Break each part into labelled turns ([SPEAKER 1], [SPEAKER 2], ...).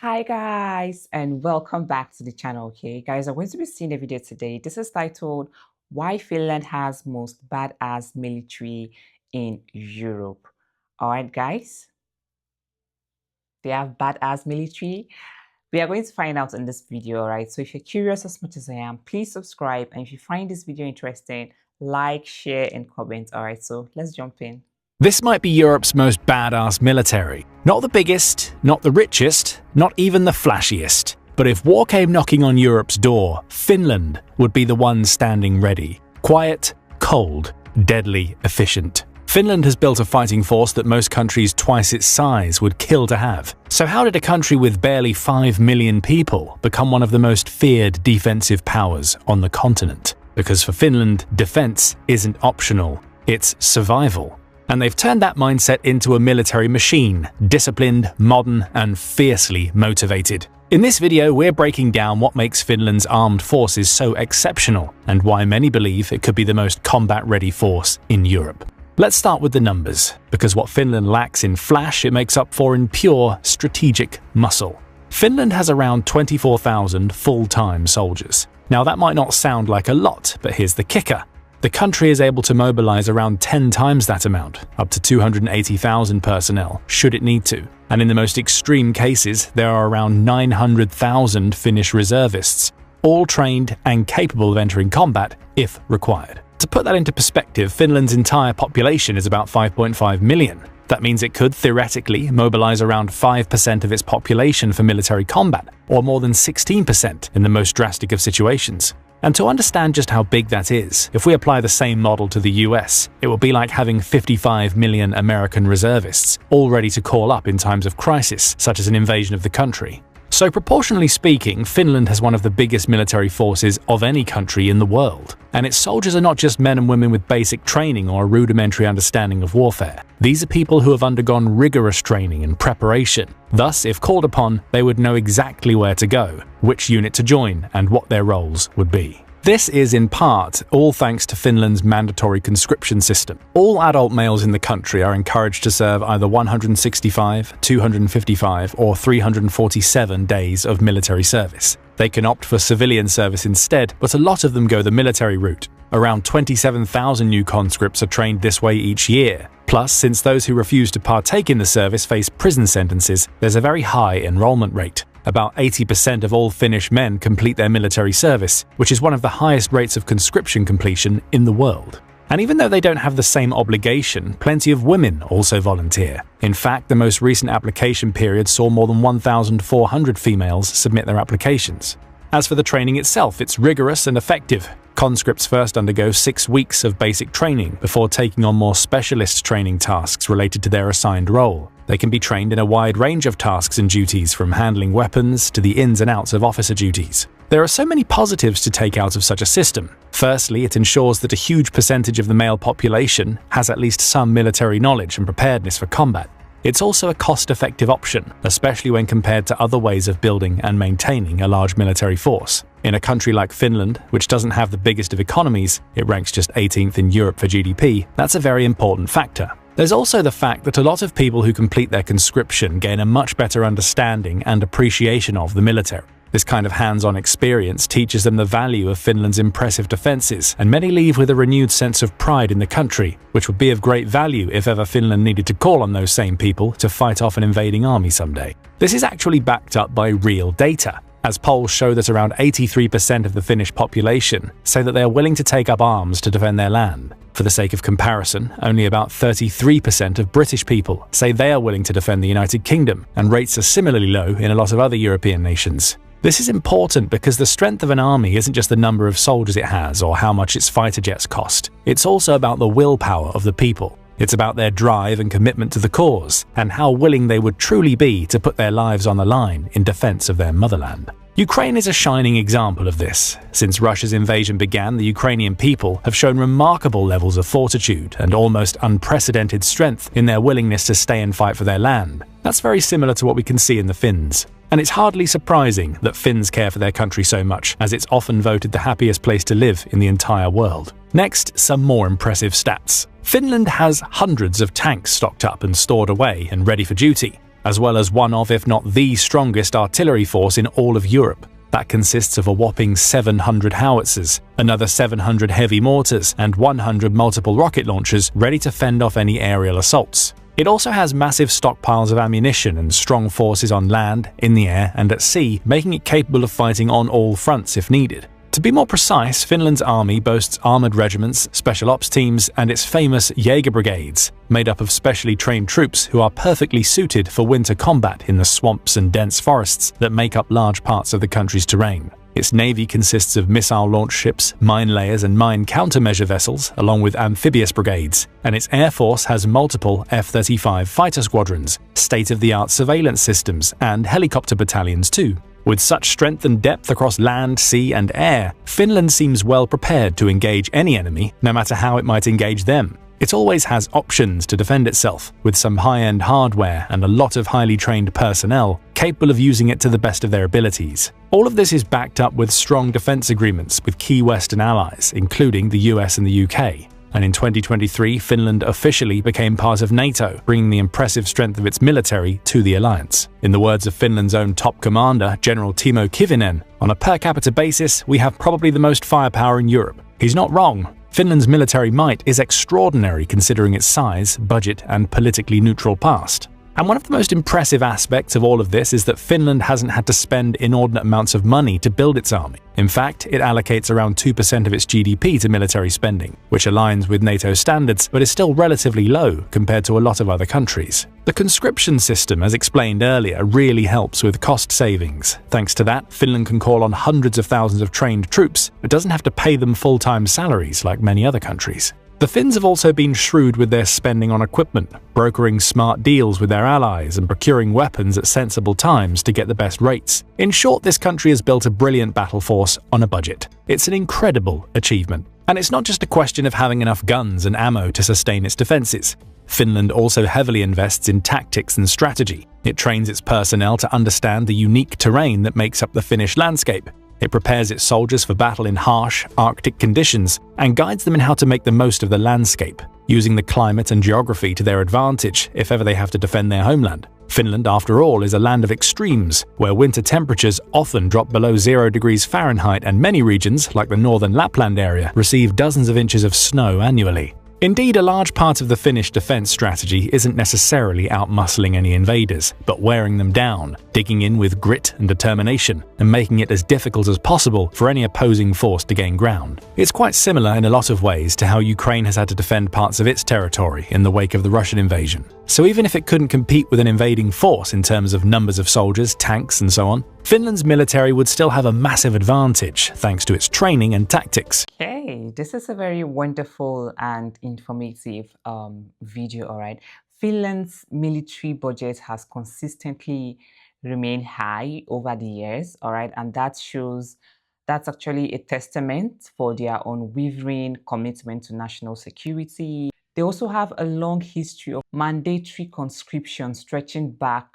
[SPEAKER 1] Hi guys, and welcome back to the channel. Okay guys, I'm going to be seeing a video today. This is titled Why Finland Has Most Badass Military in Europe. All right guys, they have badass military. We are going to find out in this video. All right, so if you're curious as much as I am, please subscribe, and if you find this video interesting, like, share and comment. All right, so let's jump in.
[SPEAKER 2] This might be Europe's most badass military. Not the biggest, not the richest, not even the flashiest. But if war came knocking on Europe's door, Finland would be the one standing ready. Quiet, cold, deadly efficient. Finland has built a fighting force that most countries twice its size would kill to have. So how did a country with barely 5 million people become one of the most feared defensive powers on the continent? Because for Finland, defense isn't optional, it's survival. And they've turned that mindset into a military machine, disciplined, modern, and fiercely motivated. In this video, we're breaking down what makes Finland's armed forces so exceptional, and why many believe it could be the most combat-ready force in Europe. Let's start with the numbers, because what Finland lacks in flash, it makes up for in pure strategic muscle. Finland has around 24,000 full-time soldiers. Now that might not sound like a lot, but here's the kicker. The country is able to mobilize around 10 times that amount, up to 280,000 personnel, should it need to. And in the most extreme cases, there are around 900,000 Finnish reservists, all trained and capable of entering combat if required. To put that into perspective, Finland's entire population is about 5.5 million. That means it could theoretically mobilize around 5% of its population for military combat, or more than 16% in the most drastic of situations. And to understand just how big that is, if we apply the same model to the US, it will be like having 55 million American reservists, all ready to call up in times of crisis, such as an invasion of the country. So proportionally speaking, Finland has one of the biggest military forces of any country in the world. And its soldiers are not just men and women with basic training or a rudimentary understanding of warfare. These are people who have undergone rigorous training and preparation. Thus, if called upon, they would know exactly where to go, which unit to join, and what their roles would be. This is, in part, all thanks to Finland's mandatory conscription system. All adult males in the country are encouraged to serve either 165, 255, or 347 days of military service. They can opt for civilian service instead, but a lot of them go the military route. Around 27,000 new conscripts are trained this way each year. Plus, since those who refuse to partake in the service face prison sentences, there's a very high enrollment rate. About 80% of all Finnish men complete their military service, which is one of the highest rates of conscription completion in the world. And even though they don't have the same obligation, plenty of women also volunteer. In fact, the most recent application period saw more than 1,400 females submit their applications. As for the training itself, it's rigorous and effective. Conscripts first undergo 6 weeks of basic training before taking on more specialist training tasks related to their assigned role. They can be trained in a wide range of tasks and duties, from handling weapons to the ins and outs of officer duties. There are so many positives to take out of such a system. Firstly, it ensures that a huge percentage of the male population has at least some military knowledge and preparedness for combat. It's also a cost-effective option, especially when compared to other ways of building and maintaining a large military force. In a country like Finland, which doesn't have the biggest of economies, it ranks just 18th in Europe for GDP, that's a very important factor. There's also the fact that a lot of people who complete their conscription gain a much better understanding and appreciation of the military. This kind of hands-on experience teaches them the value of Finland's impressive defenses, and many leave with a renewed sense of pride in the country, which would be of great value if ever Finland needed to call on those same people to fight off an invading army someday. This is actually backed up by real data, as polls show that around 83% of the Finnish population say that they are willing to take up arms to defend their land. For the sake of comparison, only about 33% of British people say they are willing to defend the United Kingdom, and rates are similarly low in a lot of other European nations. This is important because the strength of an army isn't just the number of soldiers it has or how much its fighter jets cost. It's also about the willpower of the people. It's about their drive and commitment to the cause, and how willing they would truly be to put their lives on the line in defense of their motherland. Ukraine is a shining example of this. Since Russia's invasion began, the Ukrainian people have shown remarkable levels of fortitude and almost unprecedented strength in their willingness to stay and fight for their land. That's very similar to what we can see in the Finns. And it's hardly surprising that Finns care for their country so much, as it's often voted the happiest place to live in the entire world. Next, some more impressive stats. Finland has hundreds of tanks stocked up and stored away and ready for duty. as well as one of, if not the strongest artillery force in all of Europe. That consists of a whopping 700 howitzers, another 700 heavy mortars, and 100 multiple rocket launchers ready to fend off any aerial assaults. It also has massive stockpiles of ammunition and strong forces on land, in the air, and at sea, making it capable of fighting on all fronts if needed. To be more precise, Finland's army boasts armoured regiments, special ops teams, and its famous Jaeger brigades, made up of specially trained troops who are perfectly suited for winter combat in the swamps and dense forests that make up large parts of the country's terrain. Its navy consists of missile launch ships, mine layers and mine countermeasure vessels, along with amphibious brigades, and its air force has multiple F-35 fighter squadrons, state-of-the-art surveillance systems, and helicopter battalions too. With such strength and depth across land, sea, and air, Finland seems well prepared to engage any enemy, no matter how it might engage them. It always has options to defend itself, with some high-end hardware and a lot of highly trained personnel capable of using it to the best of their abilities. All of this is backed up with strong defense agreements with key Western allies, including the US and the UK. And in 2023, Finland officially became part of NATO, bringing the impressive strength of its military to the alliance. In the words of Finland's own top commander, General Timo Kivinen, on a per capita basis, we have probably the most firepower in Europe. He's not wrong. Finland's military might is extraordinary considering its size, budget, and politically neutral past. And one of the most impressive aspects of all of this is that Finland hasn't had to spend inordinate amounts of money to build its army. In fact, it allocates around 2% of its GDP to military spending, which aligns with NATO standards but is still relatively low compared to a lot of other countries. The conscription system, as explained earlier, really helps with cost savings. Thanks to that, Finland can call on hundreds of thousands of trained troops, but doesn't have to pay them full-time salaries like many other countries. The Finns have also been shrewd with their spending on equipment, brokering smart deals with their allies and procuring weapons at sensible times to get the best rates. In short, this country has built a brilliant battle force on a budget. It's an incredible achievement. And it's not just a question of having enough guns and ammo to sustain its defenses. Finland also heavily invests in tactics and strategy. It trains its personnel to understand the unique terrain that makes up the Finnish landscape. It prepares its soldiers for battle in harsh, Arctic conditions and guides them in how to make the most of the landscape, using the climate and geography to their advantage if ever they have to defend their homeland. Finland, after all, is a land of extremes, where winter temperatures often drop below 0 degrees Fahrenheit, and many regions, like the northern Lapland area, receive dozens of inches of snow annually. Indeed, a large part of the Finnish defense strategy isn't necessarily outmuscling any invaders, but wearing them down, digging in with grit and determination, and making it as difficult as possible for any opposing force to gain ground. It's quite similar in a lot of ways to how Ukraine has had to defend parts of its territory in the wake of the Russian invasion. So even if it couldn't compete with an invading force in terms of numbers of soldiers, tanks, and so on, Finland's military would still have a massive advantage thanks to its training and tactics.
[SPEAKER 1] Okay, this is a very wonderful and informative video, all right. Finland's military budget has consistently remained high over the years, all right, and that's actually a testament for their unwavering commitment to national security. They also have a long history of mandatory conscription stretching back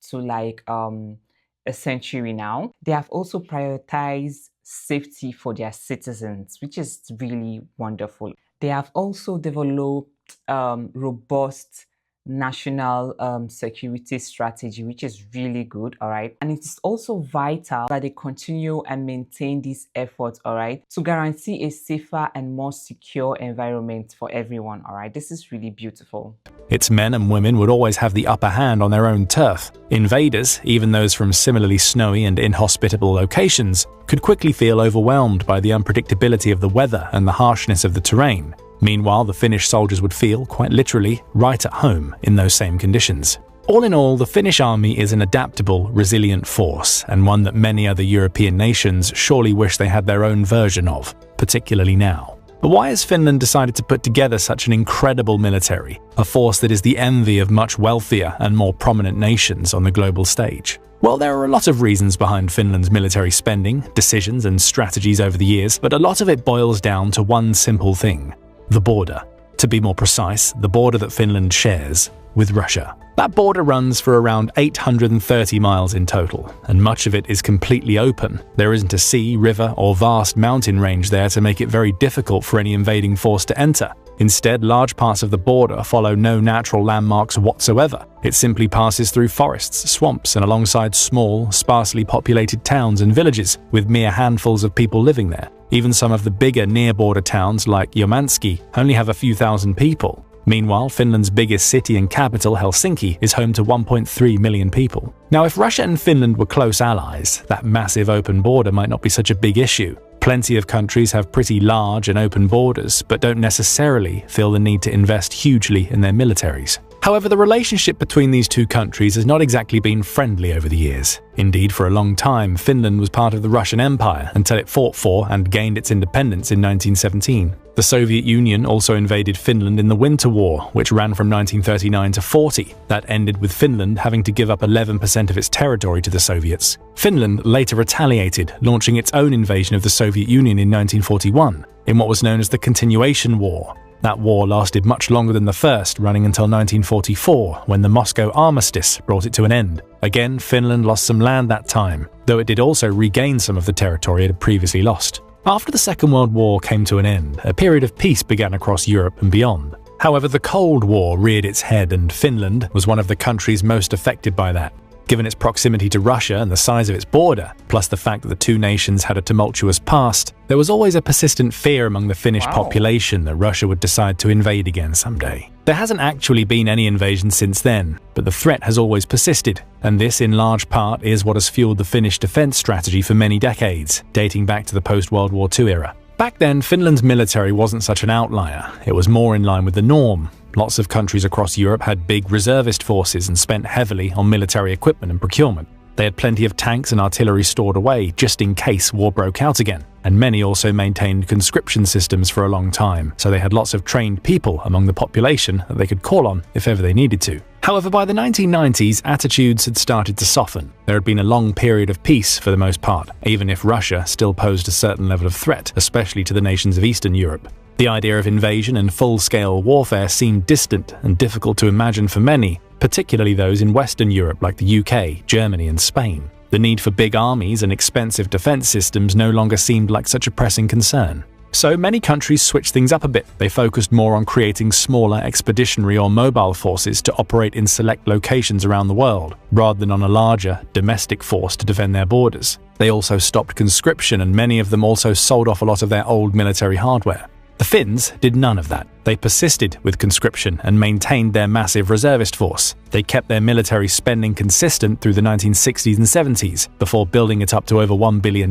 [SPEAKER 1] to like a century now. They have also prioritized safety for their citizens, which is really wonderful. They have also developed robust national security strategy, which is really good, all right. And it is also vital that they continue and maintain these efforts, all right, to guarantee a safer and more secure environment for everyone, all right. This is really beautiful.
[SPEAKER 2] Its men and women would always have the upper hand on their own turf. Invaders, even those from similarly snowy and inhospitable locations, could quickly feel overwhelmed by the unpredictability of the weather and the harshness of the terrain. Meanwhile, the Finnish soldiers would feel, quite literally, right at home in those same conditions. All in all, the Finnish army is an adaptable, resilient force, and one that many other European nations surely wish they had their own version of, particularly now. But why has Finland decided to put together such an incredible military, a force that is the envy of much wealthier and more prominent nations on the global stage? Well, there are a lot of reasons behind Finland's military spending, decisions, and strategies over the years, but a lot of it boils down to one simple thing: the border. To be more precise, the border that Finland shares with Russia. That border runs for around 830 miles in total, and much of it is completely open. There isn't a sea, river, or vast mountain range there to make it very difficult for any invading force to enter. Instead, large parts of the border follow no natural landmarks whatsoever. It simply passes through forests, swamps, and alongside small, sparsely populated towns and villages, with mere handfuls of people living there. Even some of the bigger near-border towns like Ilomantsi only have a few thousand people. Meanwhile, Finland's biggest city and capital, Helsinki, is home to 1.3 million people. Now, if Russia and Finland were close allies, that massive open border might not be such a big issue. Plenty of countries have pretty large and open borders, but don't necessarily feel the need to invest hugely in their militaries. However, the relationship between these two countries has not exactly been friendly over the years. Indeed, for a long time, Finland was part of the Russian Empire until it fought for and gained its independence in 1917. The Soviet Union also invaded Finland in the Winter War, which ran from 1939 to 40. That ended with Finland having to give up 11% of its territory to the Soviets. Finland later retaliated, launching its own invasion of the Soviet Union in 1941, in what was known as the Continuation War. That war lasted much longer than the first, running until 1944, when the Moscow Armistice brought it to an end. Again, Finland lost some land that time, though it did also regain some of the territory it had previously lost. After the Second World War came to an end, a period of peace began across Europe and beyond. However, the Cold War reared its head, and Finland was one of the countries most affected by that. Given its proximity to Russia and the size of its border, plus the fact that the two nations had a tumultuous past, there was always a persistent fear among the Finnish population that Russia would decide to invade again someday. There hasn't actually been any invasion since then, but the threat has always persisted, and this in large part is what has fueled the Finnish defense strategy for many decades, dating back to the post-World War II era. Back then, Finland's military wasn't such an outlier. It was more in line with the norm. Lots of countries across Europe had big reservist forces and spent heavily on military equipment and procurement. They had plenty of tanks and artillery stored away just in case war broke out again, and many also maintained conscription systems for a long time, so they had lots of trained people among the population that they could call on if ever they needed to. However, by the 1990s, attitudes had started to soften. There had been a long period of peace for the most part, even if Russia still posed a certain level of threat, especially to the nations of Eastern Europe. The idea of invasion and full-scale warfare seemed distant and difficult to imagine for many, particularly those in Western Europe like the UK, Germany and Spain. The need for big armies and expensive defense systems no longer seemed like such a pressing concern. So many countries switched things up a bit. They focused more on creating smaller expeditionary or mobile forces to operate in select locations around the world, rather than on a larger, domestic force to defend their borders. They also stopped conscription, and many of them also sold off a lot of their old military hardware. The Finns did none of that. They persisted with conscription and maintained their massive reservist force. They kept their military spending consistent through the 1960s and 70s, before building it up to over $1 billion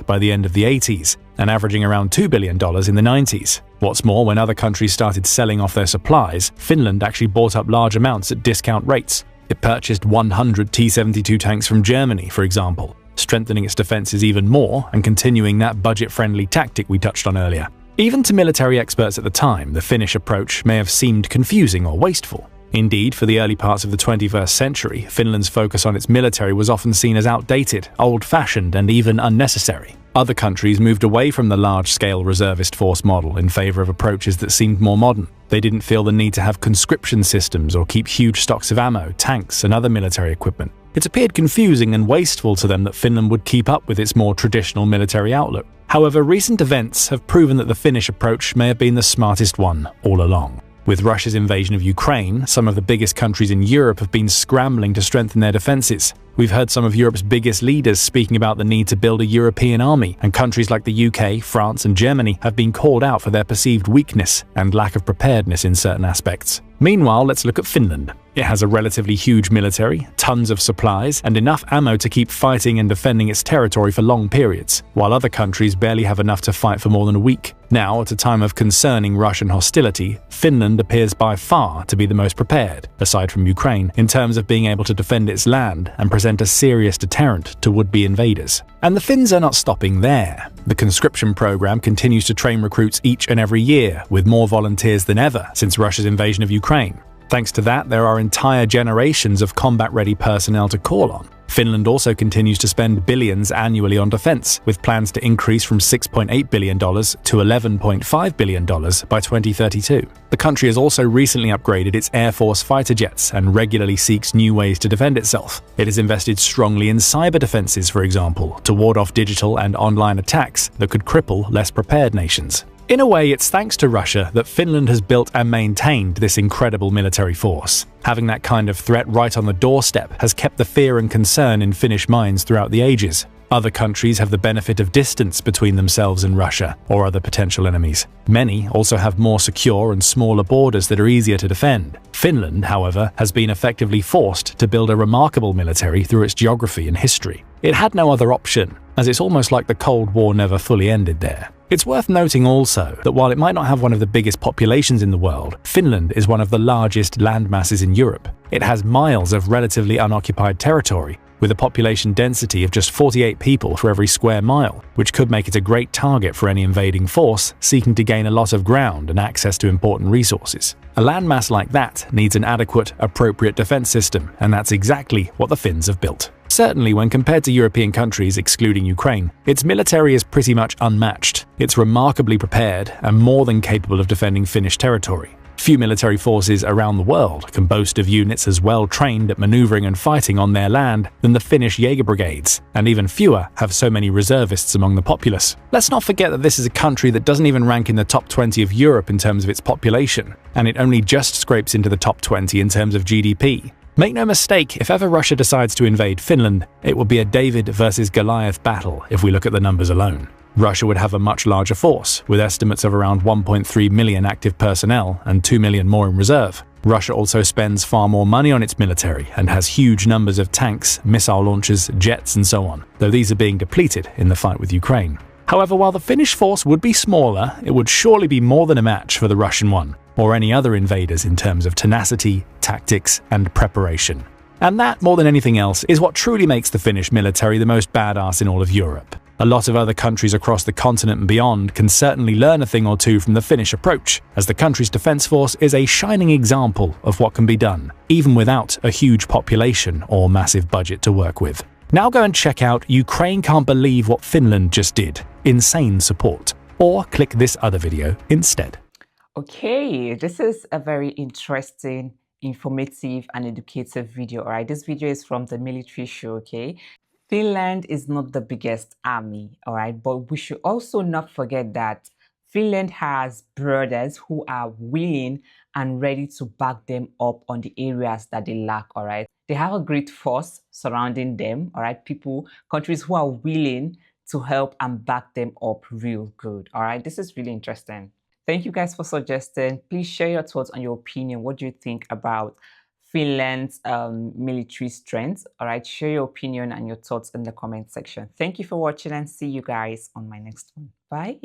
[SPEAKER 2] by the end of the 80s, and averaging around $2 billion in the 90s. What's more, when other countries started selling off their supplies, Finland actually bought up large amounts at discount rates. It purchased 100 T-72 tanks from Germany, for example, strengthening its defenses even more and continuing that budget-friendly tactic we touched on earlier. Even to military experts at the time, the Finnish approach may have seemed confusing or wasteful. Indeed, for the early parts of the 21st century, Finland's focus on its military was often seen as outdated, old-fashioned, and even unnecessary. Other countries moved away from the large-scale reservist force model in favor of approaches that seemed more modern. They didn't feel the need to have conscription systems or keep huge stocks of ammo, tanks, and other military equipment. It appeared confusing and wasteful to them that Finland would keep up with its more traditional military outlook. However, recent events have proven that the Finnish approach may have been the smartest one all along. With Russia's invasion of Ukraine, some of the biggest countries in Europe have been scrambling to strengthen their defenses. We've heard some of Europe's biggest leaders speaking about the need to build a European army, and countries like the UK, France, and Germany have been called out for their perceived weakness and lack of preparedness in certain aspects. Meanwhile, let's look at Finland. It has a relatively huge military, tons of supplies, and enough ammo to keep fighting and defending its territory for long periods, while other countries barely have enough to fight for more than a week. Now, at a time of concerning Russian hostility, Finland appears by far to be the most prepared, aside from Ukraine, in terms of being able to defend its land and present a serious deterrent to would-be invaders. And the Finns are not stopping there. The conscription program continues to train recruits each and every year, with more volunteers than ever since Russia's invasion of Ukraine. Thanks to that, there are entire generations of combat-ready personnel to call on. Finland also continues to spend billions annually on defense, with plans to increase from $6.8 billion to $11.5 billion by 2032. The country has also recently upgraded its Air Force fighter jets and regularly seeks new ways to defend itself. It has invested strongly in cyber defenses, for example, to ward off digital and online attacks that could cripple less prepared nations. In a way, it's thanks to Russia that Finland has built and maintained this incredible military force. Having that kind of threat right on the doorstep has kept the fear and concern in Finnish minds throughout the ages. Other countries have the benefit of distance between themselves and Russia, or other potential enemies. Many also have more secure and smaller borders that are easier to defend. Finland, however, has been effectively forced to build a remarkable military through its geography and history. It had no other option, as it's almost like the Cold War never fully ended there. It's worth noting also that while it might not have one of the biggest populations in the world, Finland is one of the largest land masses in Europe. It has miles of relatively unoccupied territory, with a population density of just 48 people for every square mile, which could make it a great target for any invading force seeking to gain a lot of ground and access to important resources. A landmass like that needs an adequate, appropriate defense system, and that's exactly what the Finns have built. Certainly, when compared to European countries excluding Ukraine, its military is pretty much unmatched. It's remarkably prepared and more than capable of defending Finnish territory. Few military forces around the world can boast of units as well trained at maneuvering and fighting on their land than the Finnish Jaeger brigades, and even fewer have so many reservists among the populace. Let's not forget that this is a country that doesn't even rank in the top 20 of Europe in terms of its population, and it only just scrapes into the top 20 in terms of GDP. Make no mistake, if ever Russia decides to invade Finland, it will be a David versus Goliath battle if we look at the numbers alone. Russia would have a much larger force, with estimates of around 1.3 million active personnel and 2 million more in reserve. Russia also spends far more money on its military and has huge numbers of tanks, missile launchers, jets and so on, though these are being depleted in the fight with Ukraine. However, while the Finnish force would be smaller, it would surely be more than a match for the Russian one, or any other invaders in terms of tenacity, tactics and preparation. And that, more than anything else, is what truly makes the Finnish military the most badass in all of Europe. A lot of other countries across the continent and beyond can certainly learn a thing or two from the Finnish approach, as the country's defense force is a shining example of what can be done, even without a huge population or massive budget to work with. Now go and check out Ukraine Can't Believe What Finland Just Did. Insane support. Or click this other video instead.
[SPEAKER 1] Okay, this is a very interesting, informative and educative video. All right, this video is from the military show. Okay, Finland is not the biggest army, all right, but we should also not forget that Finland has brothers who are willing and ready to back them up on the areas that they lack, all right. They have a great force surrounding them, all right, countries who are willing to help and back them up real good, all right. This is really interesting. Thank you guys for suggesting. Please share your thoughts on your opinion. What do you think about Finland's military strength? All right, share your opinion and your thoughts in the comment section. Thank you for watching and see you guys on my next one. Bye.